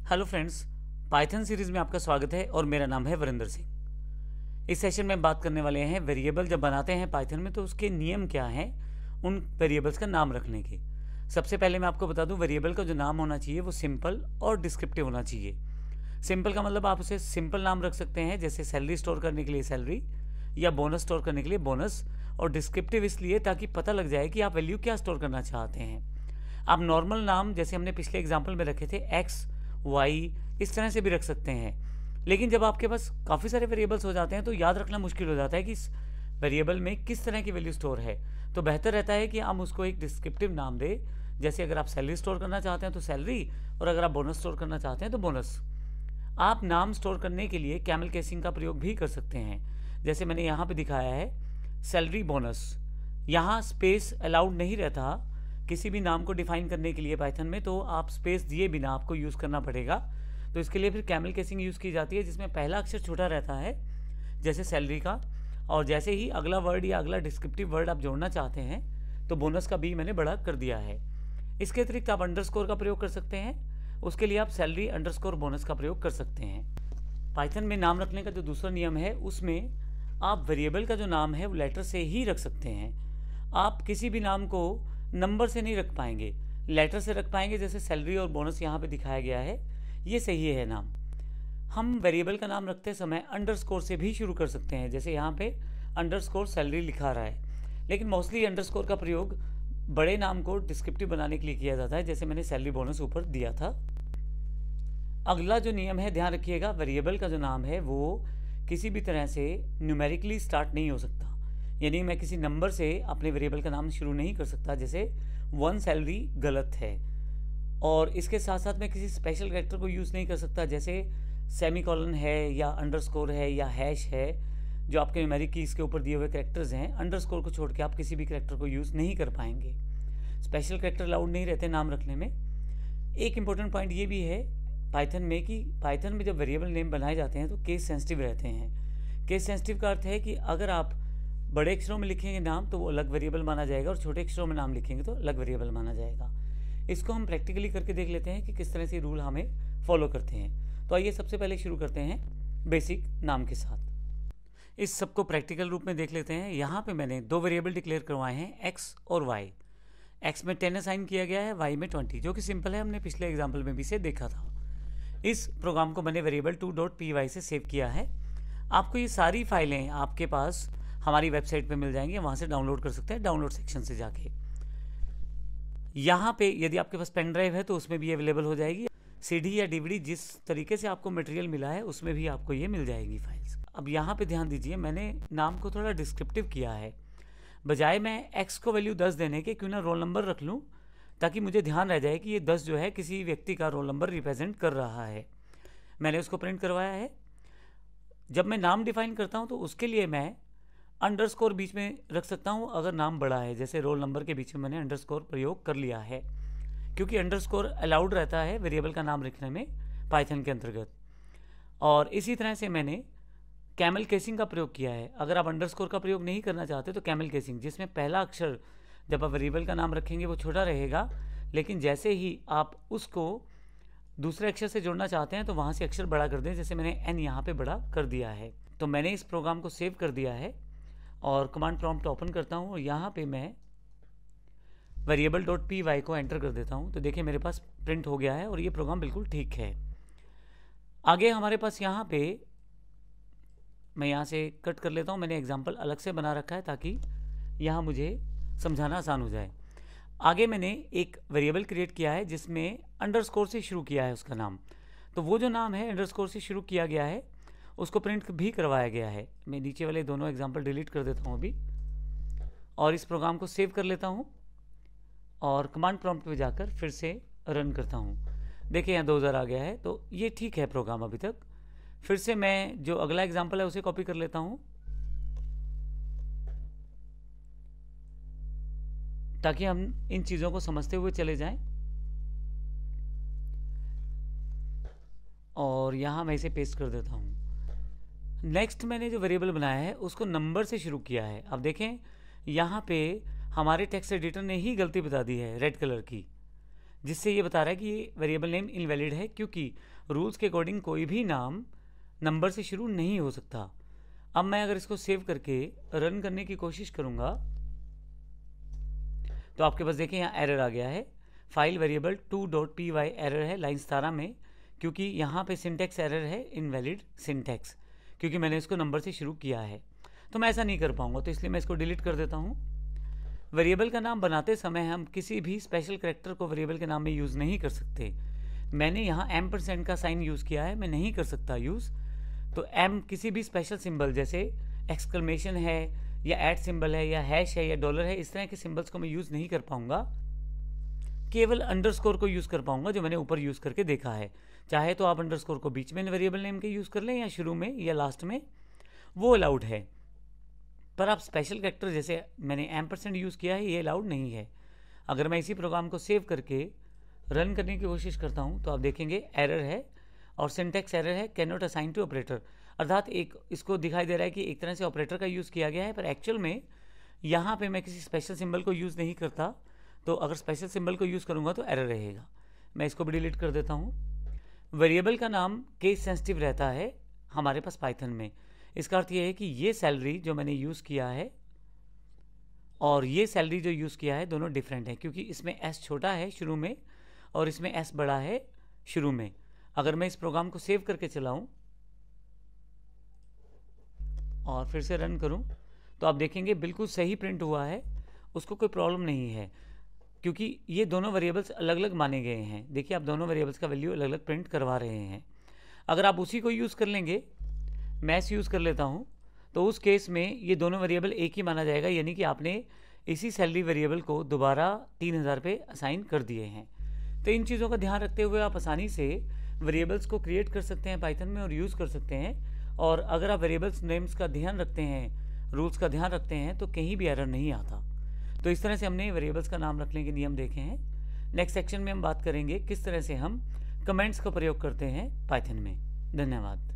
Hello friends, Python series में आपका स्वागत है और मेरा नाम है वरिंदर सिंह। इस सेशन में बात करने वाले हैं वेरिएबल जब बनाते हैं पाइथन में तो उसके नियम क्या हैं, उन वेरिएबल्स का नाम रखने के। सबसे पहले मैं आपको बता दूं, वेरिएबल का जो नाम होना चाहिए वो सिंपल और डिस्क्रिप्टिव होना चाहिए। सिंपल का मतलब आप उसे सिंपल नाम रख सकते हैं, जैसे सैलरी स्टोर करने के लिए सैलरी या बोनस स्टोर करने के लिए बोनस। और डिस्क्रिप्टिव इसलिए ताकि पता लग जाए कि आप वैल्यू क्या स्टोर करना चाहते हैं। आप नॉर्मल नाम जैसे हमने पिछले एग्जाम्पल में रखे थे एक्स वाई, इस तरह से भी रख सकते हैं। लेकिन जब आपके पास काफ़ी सारे वेरिएबल्स हो जाते हैं तो याद रखना मुश्किल हो जाता है कि इस वेरिएबल में किस तरह की वैल्यू स्टोर है। तो बेहतर रहता है कि हम उसको एक डिस्क्रिप्टिव नाम दें, जैसे अगर आप सैलरी स्टोर करना चाहते हैं तो सैलरी, और अगर आप बोनस स्टोर करना चाहते हैं तो बोनस। आप नाम स्टोर करने के लिए कैमल केसिंग का प्रयोग भी कर सकते हैं, जैसे मैंने यहाँ पे दिखाया है सैलरी बोनस। यहाँ स्पेस अलाउड नहीं रहता किसी भी नाम को डिफाइन करने के लिए पाइथन में, तो आप स्पेस दिए बिना आपको यूज़ करना पड़ेगा। तो इसके लिए फिर कैमल केसिंग यूज़ की जाती है, जिसमें पहला अक्षर छोटा रहता है जैसे सैलरी का, और जैसे ही अगला वर्ड या अगला डिस्क्रिप्टिव वर्ड आप जोड़ना चाहते हैं तो बोनस का भी मैंने बड़ा कर दिया है। इसके अतिरिक्त आप अंडरस्कोर का प्रयोग कर सकते हैं, उसके लिए आप सैलरी अंडरस्कोर बोनस का प्रयोग कर सकते हैं। पाइथन में नाम रखने का जो दूसरा नियम है उसमें आप वेरिएबल का जो नाम है वो लेटर से ही रख सकते हैं। आप किसी भी नाम को नंबर से नहीं रख पाएंगे, लेटर से रख पाएंगे, जैसे सैलरी और बोनस यहाँ पे दिखाया गया है, ये सही है नाम। हम वेरिएबल का नाम रखते समय अंडरस्कोर से भी शुरू कर सकते हैं, जैसे यहाँ पे अंडरस्कोर सैलरी लिखा रहा है, लेकिन मोस्टली अंडरस्कोर का प्रयोग बड़े नाम को डिस्क्रिप्टिव बनाने के लिए किया जाता है, जैसे मैंने सैलरी बोनस ऊपर दिया था। अगला जो नियम है, ध्यान रखिएगा, वेरिएबल का जो नाम है वो किसी भी तरह से न्यूमेरिकली स्टार्ट नहीं हो सकता। यानी मैं किसी नंबर से अपने वेरिएबल का नाम शुरू नहीं कर सकता, जैसे 1 सैलरी गलत है। और इसके साथ साथ मैं किसी स्पेशल कैरेक्टर को यूज़ नहीं कर सकता, जैसे सेमीकोलन है या अंडरस्कोर है या हैश है, जो आपके न्यूमेरिक कीज़ के ऊपर दिए हुए कैरेक्टर्स हैं। अंडरस्कोर को छोड़ के आप किसी भी कैरेक्टर को यूज़ नहीं कर पाएंगे। स्पेशल कैरेक्टर अलाउड नहीं रहते नाम रखने में। एक इंपॉर्टेंट पॉइंट ये भी है पाइथन में कि पाइथन में जब वेरिएबल नेम बनाए जाते हैं तो केस सेंसिटिव रहते हैं। केस सेंसिटिव का अर्थ है कि अगर आप बड़े अक्षरों में लिखेंगे नाम तो वो अलग वेरिएबल माना जाएगा, और छोटे अक्षरों में नाम लिखेंगे तो अलग वेरिएबल माना जाएगा। इसको हम प्रैक्टिकली करके देख लेते हैं कि किस तरह से रूल हमें फॉलो करते हैं। तो आइए सबसे पहले शुरू करते हैं बेसिक नाम के साथ। इस सबको प्रैक्टिकल रूप में देख लेते हैं। यहाँ पे मैंने 2 वेरिएबल डिक्लेयर करवाए हैं, एक्स और वाई। एक्स में 10 असाइन किया गया है, वाई में 20, जो कि सिंपल है, हमने पिछले एग्जाम्पल में भी इसे देखा था। इस प्रोग्राम को मैंने वेरिएबल 2.py से सेव किया है। आपको ये सारी फाइलें आपके पास हमारी वेबसाइट पे मिल जाएंगी, वहाँ से डाउनलोड कर सकते हैं, डाउनलोड सेक्शन से जाके। यहाँ पे यदि आपके पास पेन ड्राइव है तो उसमें भी अवेलेबल हो जाएगी। सीडी या डीवीडी, जिस तरीके से आपको मटेरियल मिला है उसमें भी आपको ये मिल जाएगी फाइल्स। अब यहाँ पे ध्यान दीजिए, मैंने नाम को थोड़ा डिस्क्रिप्टिव किया है। बजाय मैं एक्स को वैल्यू 10 देने के क्यों ना रोल नंबर रख लूँ, ताकि मुझे ध्यान रह जाए कि ये 10 जो है किसी व्यक्ति का रोल नंबर रिप्रेजेंट कर रहा है। मैंने उसको प्रिंट करवाया है। जब मैं नाम डिफाइन करता हूँ तो उसके लिए मैं अंडरस्कोर बीच में रख सकता हूँ अगर नाम बड़ा है, जैसे रोल नंबर के बीच में मैंने अंडरस्कोर प्रयोग कर लिया है, क्योंकि अंडरस्कोर अलाउड रहता है वेरिएबल का नाम लिखने में पाइथन के अंतर्गत। और इसी तरह से मैंने कैमल केसिंग का प्रयोग किया है। अगर आप अंडरस्कोर का प्रयोग नहीं करना चाहते तो कैमल केसिंग, जिसमें पहला अक्षर जब आप वेरिएबल का नाम रखेंगे वो छोटा रहेगा, लेकिन जैसे ही आप उसको दूसरे अक्षर से जोड़ना चाहते हैं तो वहाँ से अक्षर बड़ा कर दें, जैसे मैंने एन यहाँ पे बड़ा कर दिया है। तो मैंने इस प्रोग्राम को सेव कर दिया है और कमांड प्रॉम्प्ट ओपन करता हूँ और यहाँ पे मैं variable.py को एंटर कर देता हूँ। तो देखिए मेरे पास प्रिंट हो गया है और ये प्रोग्राम बिल्कुल ठीक है। आगे हमारे पास यहाँ पे मैं यहाँ से कट कर लेता हूँ, मैंने एग्जाम्पल अलग से बना रखा है ताकि यहाँ मुझे समझाना आसान हो जाए। आगे मैंने एक वेरिएबल क्रिएट किया है जिसमें अंडरस्कोर से शुरू किया है उसका नाम। तो वो जो नाम है अंडरस्कोर से शुरू किया गया है उसको प्रिंट भी करवाया गया है। मैं नीचे वाले दोनों एग्जाम्पल डिलीट कर देता हूँ अभी, और इस प्रोग्राम को सेव कर लेता हूँ और कमांड प्रॉम्प्ट पे जाकर फिर से रन करता हूँ। देखिए यहाँ 2000 आ गया है, तो ये ठीक है प्रोग्राम अभी तक। फिर से मैं जो अगला एग्जाम्पल है उसे कॉपी कर लेता हूँ ताकि हम इन चीज़ों को समझते हुए चले जाएं। और यहाँ मैं इसे पेस्ट कर देता हूँ। नेक्स्ट मैंने जो वेरिएबल बनाया है उसको नंबर से शुरू किया है। अब देखें यहाँ पे हमारे टेक्स्ट एडिटर ने ही गलती बता दी है रेड कलर की। जिससे ये बता रहा है कि ये वेरिएबल नेम इनवैलिड है, क्योंकि रूल्स के अकॉर्डिंग कोई भी नाम नंबर से शुरू नहीं हो सकता। अब मैं अगर इसको सेव करके रन करने की कोशिश करूंगा तो आपके पास देखिए यहाँ एरर आ गया है, फाइल वेरिएबल 2.py एरर है लाइन 17 में, क्योंकि यहाँ पे सिंटैक्स एरर है, इनवैलिड सिंटैक्स, क्योंकि मैंने इसको नंबर से शुरू किया है। तो मैं ऐसा नहीं कर पाऊंगा, तो इसलिए मैं इसको डिलीट कर देता हूँ। वेरिएबल का नाम बनाते समय हम किसी भी स्पेशल करैक्टर को वेरिएबल के नाम में यूज़ नहीं कर सकते। मैंने यहाँ एम% का साइन यूज़ किया है, मैं नहीं कर सकता यूज़। तो एम किसी भी स्पेशल सिंबल जैसे एक्सक्लेमेशन है या ऐट सिंबल है या हैश है या डॉलर है, इस तरह के सिंबल्स को मैं यूज़ नहीं कर पाऊंगा। केवल अंडरस्कोर को यूज़ कर पाऊंगा, जो मैंने ऊपर यूज़ करके देखा है। चाहे तो आप अंडरस्कोर को बीच में वेरिएबल नेम के यूज़ कर लें या शुरू में या लास्ट में, वो अलाउड है। पर आप स्पेशल कैरेक्टर जैसे मैंने एम% यूज़ किया है, ये अलाउड नहीं है। अगर मैं इसी प्रोग्राम को सेव करके रन करने की कोशिश करता हूँ तो आप देखेंगे एरर है और सिंटैक्स एरर है, can not assign to operator, अर्थात एक इसको दिखाई दे रहा है कि एक तरह से ऑपरेटर का यूज़ किया गया है, पर एक्चुअल में यहाँ पे मैं किसी स्पेशल सिंबल को यूज़ नहीं करता। तो अगर स्पेशल सिंबल को यूज़ करूँगा तो एरर रहेगा। मैं इसको भी डिलीट कर देता हूँ। वेरिएबल का नाम केस सेंसिटिव रहता है हमारे पास पाइथन में। इसका अर्थ ये है कि ये सैलरी जो मैंने यूज़ किया है और ये सैलरी जो यूज़ किया है दोनों डिफरेंट है, क्योंकि इसमें एस छोटा है शुरू में और इसमें एस बड़ा है शुरू में। अगर मैं इस प्रोग्राम को सेव करके चलाऊं और फिर से रन करूं तो आप देखेंगे बिल्कुल सही प्रिंट हुआ है, उसको कोई प्रॉब्लम नहीं है, क्योंकि ये दोनों वेरिएबल्स अलग अलग माने गए हैं। देखिए आप दोनों वेरिएबल्स का वैल्यू अलग अलग प्रिंट करवा रहे हैं। अगर आप उसी को यूज़ कर लेंगे, मैस यूज़ कर लेता हूँ, तो उस केस में ये दोनों वेरिएबल एक ही माना जाएगा, यानी कि आपने इसी सैलरी वेरिएबल को दोबारा 3000 पे असाइन कर दिए हैं। तो इन चीज़ों का ध्यान रखते हुए आप आसानी से वेरिएबल्स को क्रिएट कर सकते हैं पाइथन में और यूज़ कर सकते हैं। और अगर आप वेरिएबल्स नेम्स का ध्यान रखते हैं, रूल्स का ध्यान रखते हैं, तो कहीं भी एरर नहीं आता। तो इस तरह से हमने वेरिएबल्स का नाम रखने के नियम देखे हैं। नेक्स्ट सेक्शन में हम बात करेंगे किस तरह से हम कमेंट्स का प्रयोग करते हैं पाइथन में। धन्यवाद।